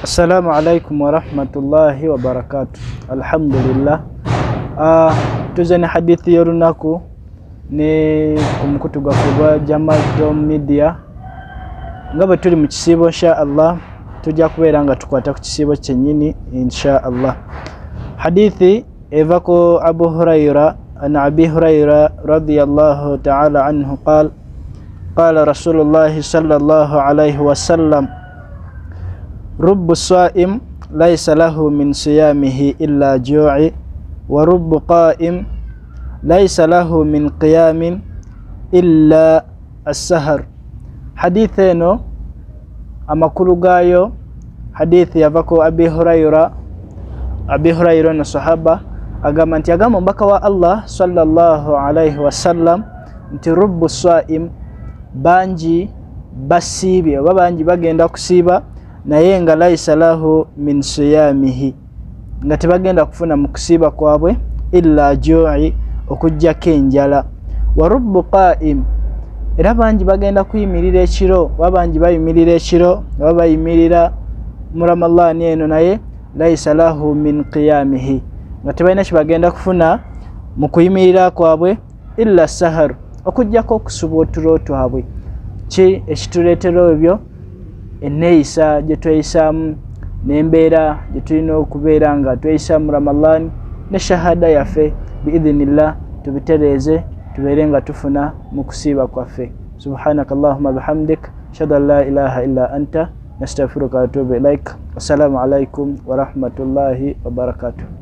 Assalamu alaikum wa rahmatullahi wa barakatuh. Alhamdulillah. Tuzani hadithi yorunaku ni kumukutu gwa Jamaat Media. Ngaba tuli mu kisibo insha Allah tujja kubeera nga tukwata ku kisibo kyennyini insha Allah. Hadithi evako Abu Huraira an Abi Huraira radiyallahu ta'ala anhu qala Rasulullah sallallahu alayhi wa sallam Rubbu sa'im laysa lahu min siyamihi illa ju'i wa rubbu qa'im laysa lahu min qiyamin illa as-sahar. Haditheno amakuru gayo hadithi yavako Abi Huraira na sahaba agamba nti agamba mbaka wa Allah sallallahu alayhi wa sallam nti rubbu sa'im banji basibye oba banji bagenda kusiba naye nga laysa lahu min siyamihi nga tebagenda kufuna mu kusiba kwabwe illa ju'i okujjako enjala. Wa rubbu qa'im era banji bagenda kuyimirira ekiro wabanji bayimirira ekiro oba bayimirira mu Ramadhan eno naye laysa lahu min qiyamihi nga tebalina kibagenda kufuna mu kuyimirira kwabwe illa sahar okujjako okusuba otulo twabwe. Ki ekituleetera ebyo? Enneeyisa gye tweyisaamu n'embeera gye tulina okubeera nga tweyisaamu Ramadhan ne shahada yaffe biidhinillah tubitereeze tubeere nga tufuna mu kusiiba kwaffe. Subhanaka Allahumma bihamdik ashhadu an la ilaha illa anta nastaghfiruka wa atubu ilaik. Assalamu alaikum wa rahmatullahi wa barakatuh.